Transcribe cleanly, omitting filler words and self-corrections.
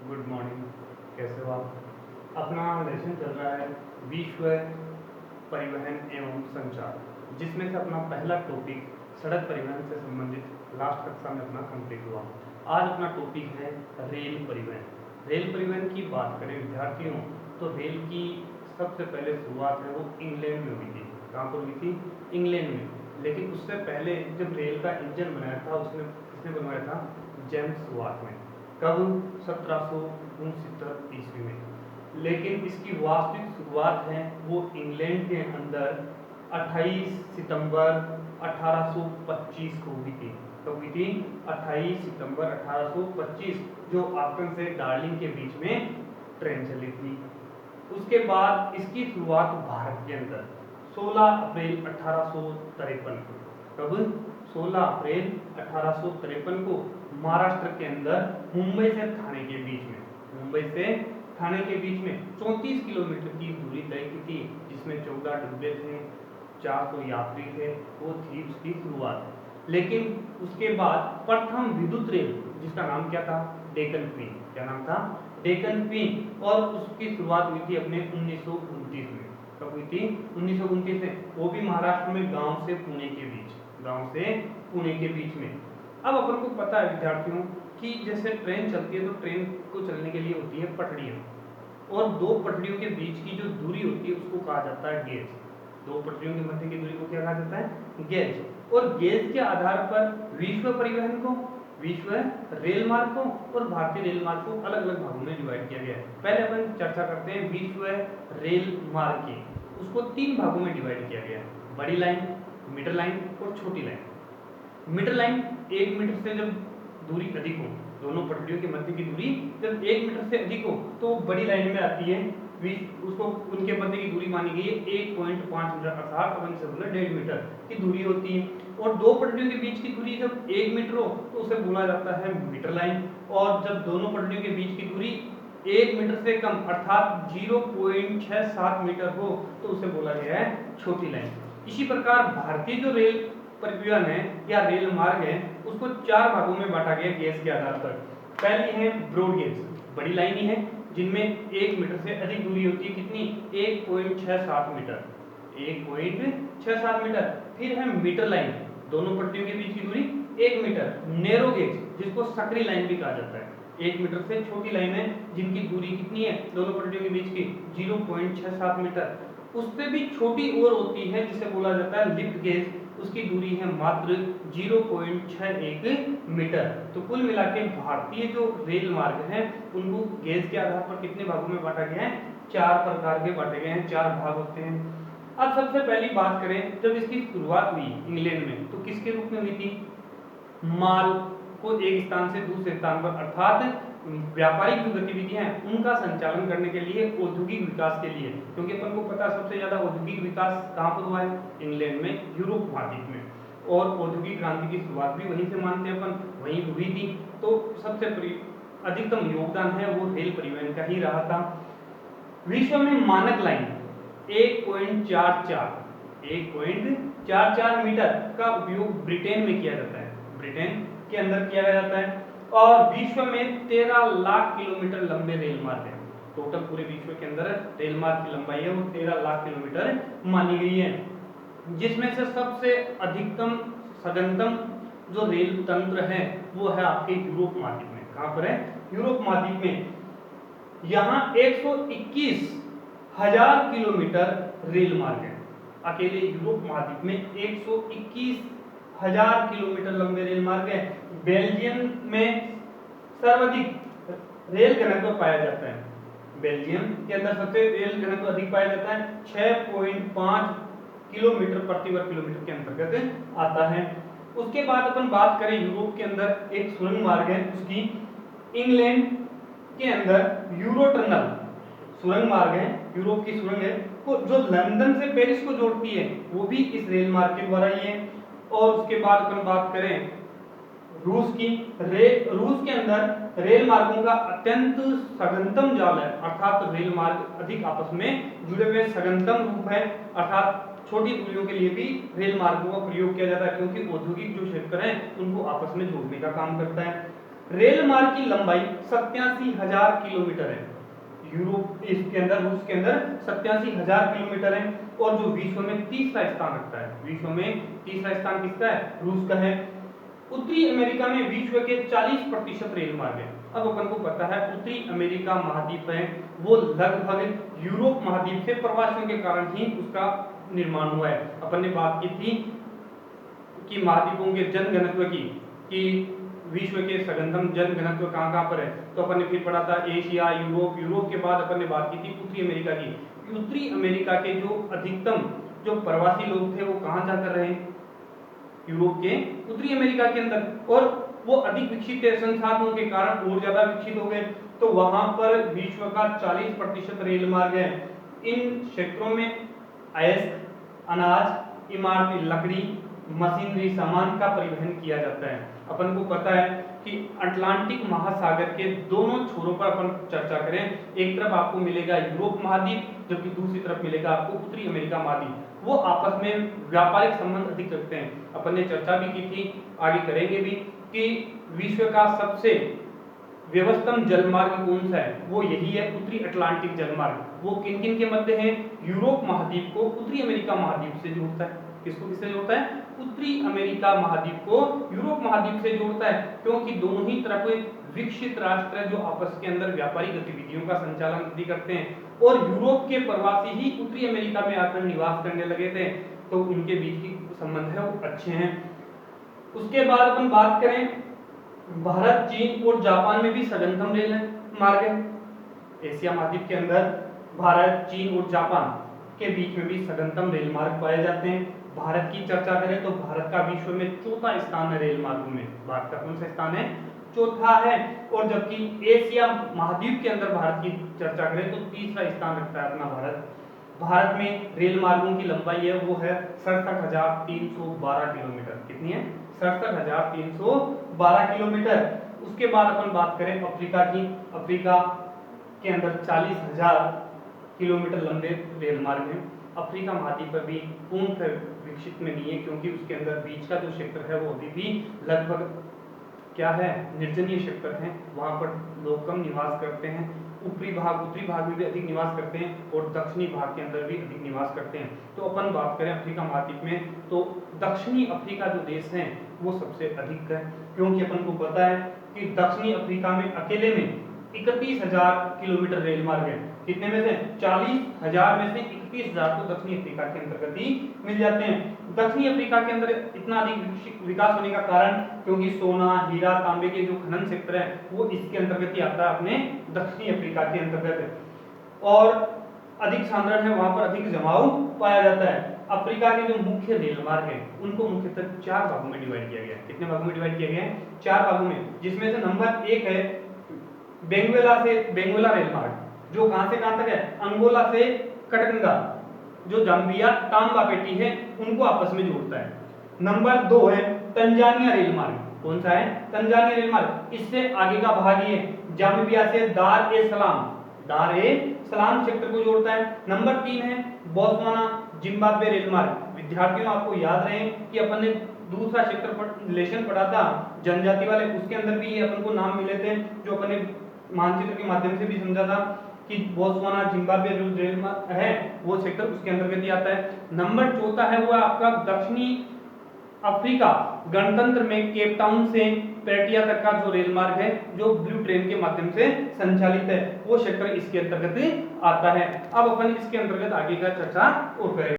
Good morning. कैसे हो आप? अपना लेसन चल रहा है विश्व परिवहन एवं संचार, जिसमें से अपना पहला टॉपिक सड़क परिवहन से संबंधित लास्ट कक्षा में अपना कंप्लीट हुआ। आज अपना टॉपिक है रेल परिवहन। रेल परिवहन की बात करें विद्यार्थियों, तो रेल की सबसे पहले शुरुआत है वो इंग्लैंड में हुई थी। कहाँ पर हुई थी? इंग्लैंड में। लेकिन उससे पहले जब रेल का इंजन बनाया था उसने किसने बनवाया था? जेम्स वाट ने। कब? 1769 ईस्वी में। लेकिन इसकी वास्तविक शुरुआत है वो इंग्लैंड के अंदर 28 सितंबर 1825 को हुई थी। कब हुई थी? 28 सितंबर 1825, जो आकन से डार्लिंग के बीच में ट्रेन चली थी। उसके बाद इसकी शुरुआत भारत के अंदर 16 अप्रैल 1853 को। कब? 16 अप्रैल 1853 को महाराष्ट्र के अंदर मुंबई से थाने के बीच में, मुंबई से थाने के बीच में 34 किलोमीटर की दूरी तय की थी, जिसमें 14 डिब्बे थे, 400 यात्री थे। वो थी उसकी शुरुआत। लेकिन उसके बाद प्रथम विद्युत रेल, जिसका नाम क्या था? डेक्कन क्वीन। क्या नाम था? डेक्कन क्वीन। और उसकी शुरुआत हुई थी अपने 1929 में। कब हुई थी? 1929 में। वो भी महाराष्ट्र में गांव से पुणे के बीच, गांव से पुणे के बीच में। अब अपन को पता है विद्यार्थियों कि जैसे ट्रेन चलती है तो ट्रेन को चलने के लिए होती है पटरियां, और दो पटरियों के बीच की जो दूरी होती है उसको कहा जाता है गेज। दो पटरियों के मध्य की दूरी को क्या कहा जाता है? गेज। और गेज के आधार पर विश्व परिवहन को, विश्व रेल मार्ग को और भारतीय रेल मार्ग को अलग अलग भागों में डिवाइड किया गया है। पहले अपन चर्चा करते हैं विश्व रेल मार्ग की। उसको 3 भागों में डिवाइड किया गया है: बड़ी लाइन, मीटर लाइन और छोटी लाइन। मीटर लाइन 1 मीटर से जब दूरी अधिक हो, दोनों पटरियों के मध्य की दूरी जब 1 मीटर से अधिक हो तो बड़ी लाइन में आती है। उसको उनके मध्य की दूरी मानी गई है 1.5 मीटर, अर्थात अपन से बोले 1.5 मीटर की दूरी होती है। और दो पटरियों के बीच की दूरी जब 1 मीटर हो तो उसे बोला जाता है मीटर लाइन। और जब दोनों पटरियों के बीच की दूरी 1 मीटर से कम अर्थात 0.67 मीटर हो तो उसे बोला गया है छोटी लाइन। इसी प्रकार भारतीय जो रेल परिवहन है या रेल मार्ग है उसको 4 भागों में बांटा गया गेज के आधार पर। पहली है ब्रॉड गेज, बड़ी लाइन ही है, जिनमें 1 मीटर से अधिक दूरी होती है। कितनी? 1.67 मीटर, 1.67 मीटर। फिर है मीटर लाइन, दोनों पटरियों के बीच की दूरी 1 मीटर। नैरो गेज, जिसको सकरी लाइन भी कहा जाता है, 1 मीटर से छोटी लाइन है जिनकी दूरी कितनी है दोनों पटरियों के बीच की? 0.67 मीटर। उससे भी छोटी और होती है जिसे बोला जाता है लिफ्ट गेज, उसकी दूरी है मात्र 0.61 मीटर। तो कुल मिला के भारतीय जो रेल मार्ग हैं उनको गेज के आधार पर कितने भागों में बांटा गया है? 4 प्रकार के बांटे गए हैं, 4 भाग होते हैं। अब सबसे पहली बात करें, जब इसकी शुरुआत हुई इंग्लैंड में तो किसके रूप में हुई थी? माल को एक स्थान से दूसरे स्थान पर, अर्थात व्यापारिक जो गतिविधियां हैं उनका संचालन करने के लिए, औद्योगिक विकास के लिए। क्योंकि अपन को पता है सबसे ज्यादा औद्योगिक विकास कहाँ पर हुआ है? इंग्लैंड में, यूरोप महाद्वीप में। और औद्योगिक क्रांति की शुरुआत भी वहीं से मानते हैं अपन, वहीं हुई थी। तो सबसे अधिकतम योगदान है वो रेल परिवहन का ही रहा था। विश्व में मानक लाइन 1.44 मीटर का उपयोग ब्रिटेन में किया जाता है, ब्रिटेन के अंदर किया जाता है। और विश्व में 13 लाख किलोमीटर लंबे रेल मार्ग हैं। टोटल पूरे विश्व के अंदर रेल मार्ग की लंबाई है वो 13 लाख किलोमीटर मानी गई है, जिसमें से सबसे अधिकतम सघनतम जो रेल तंत्र है वो है आपके यूरोप महाद्वीप में। कहां पर है? यूरोप महाद्वीप में। यहाँ 121,000 किलोमीटर रेल मार्ग है। अकेले यूरोप महाद्वीप में 121,000 किलोमीटर लंबे रेल मार्ग है। बेल्जियम में सर्वाधिक रेल घनत्व पाया जाता है, बेल्जियम के अंदर सबसे रेल घनत्व अधिक पाया जाता है, 6.5 किलोमीटर प्रति वर्ग किलोमीटर के अंतर्गत आता है। उसके बाद अपन बात करें यूरोप के अंदर एक सुरंग मार्ग है उसकी, इंग्लैंड के अंदर यूरो टनल सुरंग मार्ग है, यूरोप की सुरंग है को जो लंदन से पेरिस को जोड़ती है वो भी इस रेल मार्ग के द्वारा ही है। और उसके बाद अपन बात करें रूस की, रूस के अंदर रेल मार्गों का अत्यंत सघनतम जाल है, अर्थात रेल मार्ग अधिक आपस में जुड़े हुए सघनतम रूप है, अर्थात छोटी दूरियों के लिए भी रेल मार्गों का प्रयोग किया जाता है क्योंकि औद्योगिक जो क्षेत्र हैं उनको आपस में जोड़ने का काम करता है। रेल मार्ग की लंबाई 87,000 किलोमीटर है। यूरोप इसके अंदर, रूस के अंदर 87,000 किलोमीटर है। और जो विश्व में तीसरा स्थान रखता है, विश्व में तीसरा स्थान किसका है? रूस का है। उत्तरी अमेरिका में विश्व के 40% रेल मार्ग है। अब अपन को पता है उत्तरी अमेरिका महाद्वीप है, वो लगभग यूरोप महाद्वीप से प्रवासियों के कारण ही उसका निर्माण हुआ है। अपन ने बात की थी कि महाद्वीपों के जनघनत्व की, कि विश्व के सघनतम जनघनत्व कहाँ पर है, तो अपन ने फिर पढ़ा था एशिया, यूरोप। यूरोप के बाद अपन ने बात की थी उत्तरी अमेरिका की। उत्तरी अमेरिका के जो अधिकतम जो प्रवासी लोग थे वो कहाँ जाकर रहे? यूरोप के उत्तरी अमेरिका के अंदर। और वो अधिक विकसित संसाधनों के कारण और ज्यादा विकसित हो गए, तो वहां पर विश्व का 40% रेल मार्ग है। इन क्षेत्रों में अयस्क, अनाज, इमारती लकड़ी, मशीनरी, सामान का परिवहन किया जाता है। अपन को पता है कि अटलांटिक महासागर के दोनों छोरों पर अपन चर्चा करें, एक तरफ आपको मिलेगा यूरोप महाद्वीप, जबकि दूसरी तरफ मिलेगा आपको उत्तरी अमेरिका महाद्वीप। वो आपस में व्यापारिक संबंध अधिक रखते हैं। अपन ने चर्चा भी की थी, आगे करेंगे भी, कि विश्व का सबसे व्यवस्थम जलमार्ग कौन सा है? वो यही है, उत्तरी अटलांटिक जलमार्ग। वो किन किन के मध्य है? यूरोप महाद्वीप को उत्तरी अमेरिका महाद्वीप से जोड़ता है। किसको किससे जोड़ता है? उत्तरी अमेरिका महाद्वीप को यूरोप महाद्वीप से जोड़ता है, क्योंकि दोनों ही तरफ विकसित राष्ट्र है जो आपस के अंदर व्यापारिक गतिविधियों का संचालन भी करते हैं। और यूरोप के प्रवासी ही उत्तरी अमेरिका में आकर निवास करने लगे थे, तो उनके बीच की संबंध है वो अच्छे हैं। उसके बाद अपन बात करें, भारत, चीन और जापान में भी सघनतम रेल मार्ग है। एशिया महाद्वीप के अंदर भारत, चीन और जापान के बीच में भी सघनतम रेल मार्ग पाए जाते हैं। भारत की चर्चा करें तो भारत का विश्व में चौथा स्थान है रेल मार्गों में। भारत का कौन सा स्थान है? चौथा है। और जबकि एशिया महाद्वीप के अंदर भारत की चर्चा करें तो तीसरा स्थान रखता है अपना भारत। भारत में रेल मार्गों की लंबाई है वो है 67,312 किलोमीटर। कितनी है? 67,312 किलोमीटर। उसके बाद अपन बात करें अफ्रीका की। अफ्रीका के अंदर 40,000 किलोमीटर लंबे रेल मार्ग हैं। अफ्रीका महाद्वीप पर भी पूर्ण विकसित में नहीं है, क्योंकि उसके अंदर बीच का जो क्षेत्र है वो अभी भी लगभग क्या है? निर्जनीय क्षेत्र है। वहां पर लोग कम निवास करते हैं। उत्तरी भाग में भी अधिक निवास करते हैं और दक्षिणी भाग के अंदर भी अधिक निवास करते हैं। तो अपन बात करें अफ्रीका महाद्वीप में, तो दक्षिणी अफ्रीका जो देश है वो सबसे अधिक है, क्योंकि अपन को पता है कि दक्षिणी अफ्रीका में अकेले में 31,000 किलोमीटर रेल मार्ग है। कितने में से? 40,000 में से 31,000 तो दक्षिणी अफ्रीका के अंतर्गत ही मिल जाते हैं। दक्षिणी अफ्रीका के अंदर इतना अधिक विकास होने का कारण, क्योंकि सोना, हीरा, तांबे के जो खनन क्षेत्र है वो इसके अंतर्गत ही आता है, अपने दक्षिणी अफ्रीका के अंतर्गत। और अधिक सांद्रण है, वहां पर अधिक जमाव पाया जाता है। अफ्रीका के जो मुख्य रेल मार्ग है उनको मुख्यतः 4 भागों में डिवाइड किया गया है। कितने भागों में डिवाइड किया गया है? 4 भागों में, जिसमें से नंबर 1 है बेंगुएला रेल मार्ग, जो कहां से कहां तक है? अंगोला से कटकंगा, जो जाम्बिया तांबा पेटी है उनको आपस में जोड़ता है। नंबर 2 है तंजानिया रेल मार्ग। कौन सा है? तंजानिया रेल मार्ग। इससे आगे का भाग ये जाम्बिया से दार ए सलाम क्षेत्र को जोड़ता है। नंबर 3 है बोत्सवाना जिम्बाब्वे रेल मार्ग। विद्यार्थियों आपको याद रहे कि अपन ने दूसरा क्षेत्र लेशन पढ़ा था जनजाति वाले, उसके अंदर भी ये अपन को नाम मिले थे, जो अपन ने मानचित्र के माध्यम से भी समझा था कि बोत्सवाना जिम्बाब्वे जो रेल मार्ग है वो क्षेत्र उसके अंतर्गत ही आता है। नंबर 4 है वो आपका दक्षिणी अफ्रीका गणतंत्र में केप टाउन से पेटिया तक का जो रेल मार्ग है, जो ब्लू ट्रेन के माध्यम से संचालित है, वो क्षेत्र इसके अंतर्गत आता है। अब अपन इसके अंतर्गत आगे का चर्चा और करेंगे।